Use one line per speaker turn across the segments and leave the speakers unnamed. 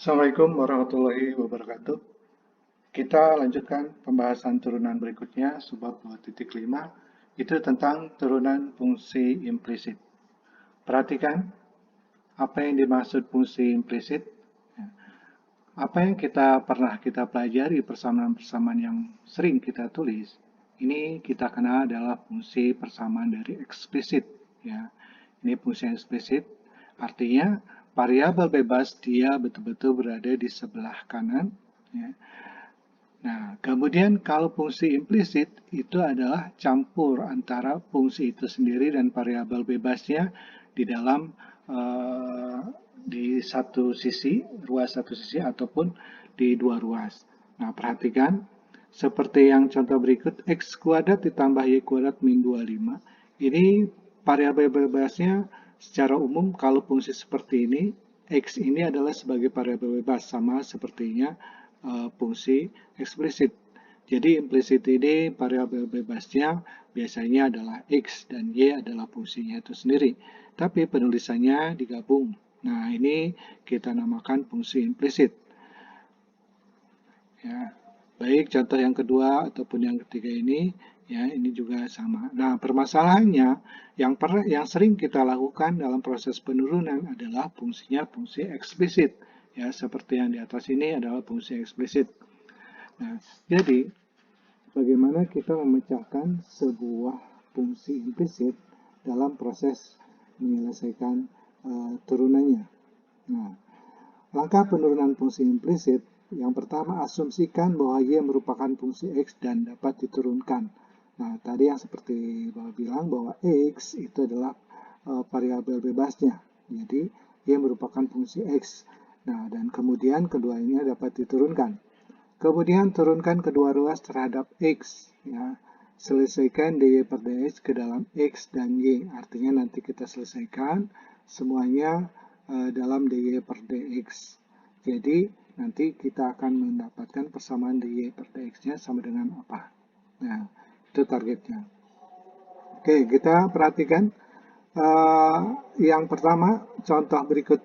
Assalamualaikum warahmatullahi wabarakatuh. Kita lanjutkan pembahasan turunan berikutnya, subbab 2.5, itu tentang turunan fungsi implisit. Perhatikan apa yang dimaksud fungsi implisit. Apa yang pernah kita pelajari persamaan-persamaan yang sering kita tulis, ini kita kenal adalah fungsi persamaan dari eksplisit. Ya, ini fungsi eksplisit, artinya variabel bebas dia betul-betul berada di sebelah kanan. Ya. Nah, kemudian kalau fungsi implisit itu adalah campur antara fungsi itu sendiri dan variabel bebasnya di dalam di satu sisi, ruas satu sisi ataupun di dua ruas. Nah, perhatikan seperti yang contoh berikut, x kuadrat ditambah y kuadrat min 25. Ini variabel bebasnya secara umum kalau fungsi seperti ini, x ini adalah sebagai variabel bebas sama sepertinya fungsi eksplisit. Jadi implisit ini variabel bebasnya biasanya adalah x dan y adalah fungsinya itu sendiri. Tapi penulisannya digabung. Nah, ini kita namakan fungsi implisit. Ya, baik contoh yang kedua ataupun yang ketiga ini, ya ini juga sama. Nah, permasalahannya yang sering kita lakukan dalam proses penurunan adalah fungsinya fungsi eksplisit. Ya, seperti yang di atas ini adalah fungsi eksplisit. Nah, jadi bagaimana kita memecahkan sebuah fungsi implisit dalam proses menyelesaikan turunannya. Nah, langkah penurunan fungsi implisit yang pertama, asumsikan bahwa y merupakan fungsi x dan dapat diturunkan. Nah, tadi yang seperti Bapak bilang bahwa x itu adalah variabel bebasnya. Jadi, y merupakan fungsi x. Nah, dan kemudian keduanya dapat diturunkan. Kemudian turunkan kedua ruas terhadap x. Ya. Selesaikan dy per dx ke dalam x dan y. Artinya nanti kita selesaikan semuanya dalam dy per dx. Jadi nanti kita akan mendapatkan persamaan dy per dx-nya sama dengan apa. Nah, itu targetnya. Oke, kita perhatikan yang pertama, contoh berikut.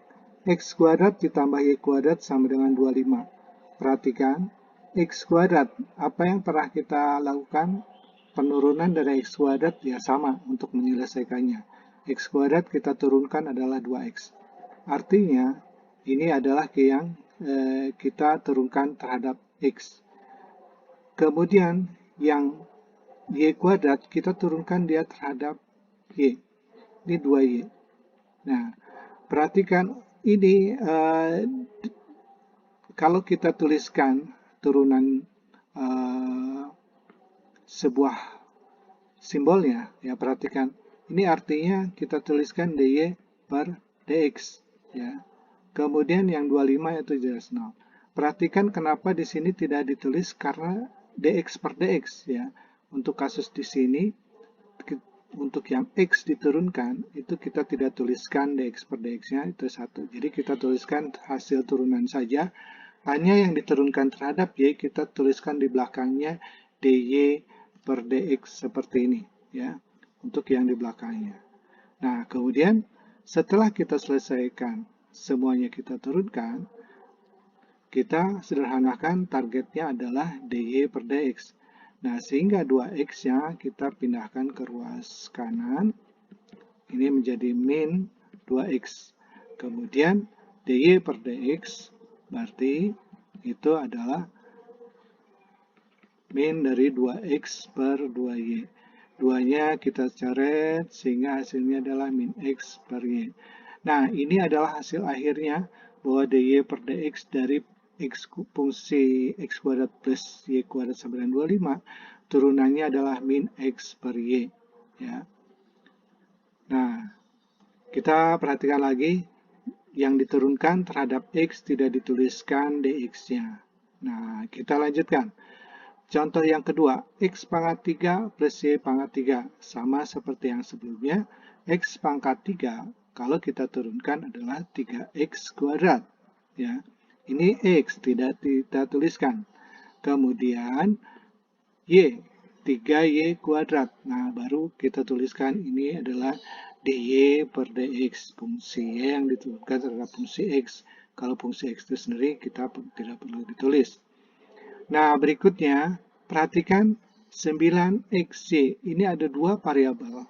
X kuadrat ditambah Y kuadrat sama dengan 25. Perhatikan, X kuadrat, apa yang pernah kita lakukan? Penurunan dari X kuadrat ya sama untuk menyelesaikannya. X kuadrat kita turunkan adalah 2X. Artinya, ini adalah yang kita turunkan terhadap X. Kemudian, yang Y kuadrat kita turunkan dia terhadap Y. Ini 2Y. Nah, perhatikan ini kalau kita tuliskan turunan sebuah simbolnya, ya perhatikan. Ini artinya kita tuliskan dy per dx, ya. Kemudian yang 25 itu jelas 0. Perhatikan kenapa di sini tidak ditulis karena dx per dx, ya. Untuk kasus di sini untuk yang x diturunkan, itu kita tidak tuliskan dx per dx-nya, itu 1. Jadi kita tuliskan hasil turunan saja. Hanya yang diturunkan terhadap y, kita tuliskan di belakangnya dy per dx seperti ini. Ya, untuk yang di belakangnya. Nah, kemudian setelah kita selesaikan, semuanya kita turunkan, kita sederhanakan targetnya adalah dy per dx. Nah, sehingga 2x-nya kita pindahkan ke ruas kanan. Ini menjadi min 2x. Kemudian dy per dx berarti itu adalah min dari 2x per 2y. 2-nya kita coret sehingga hasilnya adalah min x per y. Nah, ini adalah hasil akhirnya bahwa dy per dx dari fungsi x kuadrat plus y kuadrat sama dengan 25, turunannya adalah min x per y. Ya. Nah, kita perhatikan lagi, yang diturunkan terhadap x tidak dituliskan dx-nya. Nah, kita lanjutkan. Contoh yang kedua, x pangkat 3 plus y pangkat 3. Sama seperti yang sebelumnya, x pangkat 3 kalau kita turunkan adalah 3x kuadrat. Ya. Ini x tidak kita tuliskan. Kemudian y, 3y kuadrat. Nah, baru kita tuliskan ini adalah dy per dx, fungsi y yang diturunkan terhadap fungsi x. Kalau fungsi x itu sendiri kita tidak perlu ditulis. Nah, berikutnya perhatikan 9xy. Ini ada dua variabel,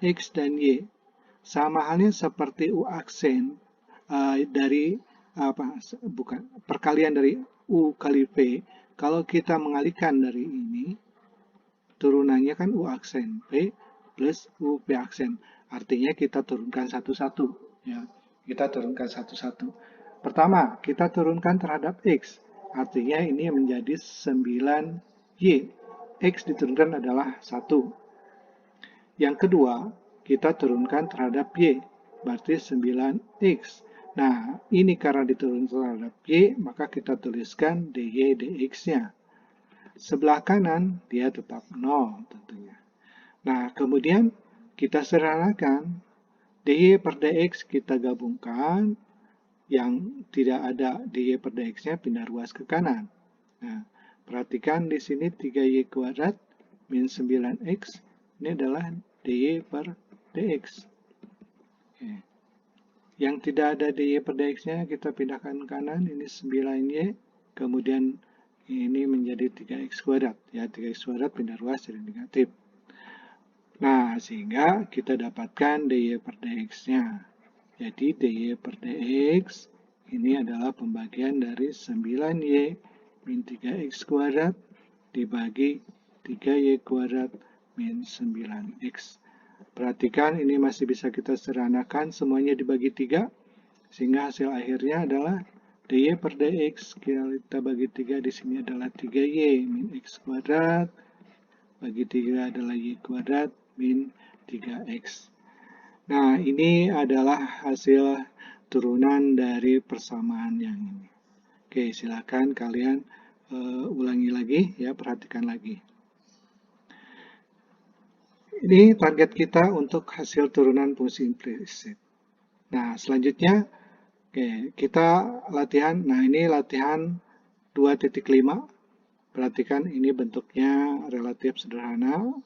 x dan y. Sama halnya seperti u aksen dari perkalian dari u kali v. Kalau kita mengalihkan dari ini, turunannya kan u aksen v plus u v aksen. Artinya kita turunkan satu-satu. Ya, kita turunkan satu-satu. Pertama, kita turunkan terhadap x. Artinya ini menjadi 9y. X diturunkan adalah 1. Yang kedua, kita turunkan terhadap y, berarti 9x. Nah, ini karena diturunkan terhadap y, maka kita tuliskan dy dx-nya. Sebelah kanan, dia tetap 0 tentunya. Nah, kemudian kita sederhanakan, dy per dx kita gabungkan, yang tidak ada dy per dx-nya pindah ruas ke kanan. Nah, perhatikan di sini 3y kuadrat min 9x, ini adalah dy per dx. Oke. Yang tidak ada dy per dx-nya kita pindahkan ke kanan, ini 9y, kemudian ini menjadi 3x kuadrat. Ya, 3x kuadrat pindah ruas jadi negatif. Nah, sehingga kita dapatkan dy per dx-nya. Jadi dy per dx ini adalah pembagian dari 9y min 3x kuadrat dibagi 3y kuadrat min 9x. Perhatikan ini masih bisa kita sederhanakan, semuanya dibagi 3, sehingga hasil akhirnya adalah dy per dx kita bagi 3 di sini adalah 3y min x kuadrat, bagi 3 adalah y kuadrat min 3x. Nah, ini adalah hasil turunan dari persamaan yang ini. Oke, silakan kalian ulangi lagi ya, perhatikan lagi. Ini target kita untuk hasil turunan fungsi implisit. Nah, selanjutnya kita latihan. Nah, ini latihan 2.5. Perhatikan ini bentuknya relatif sederhana.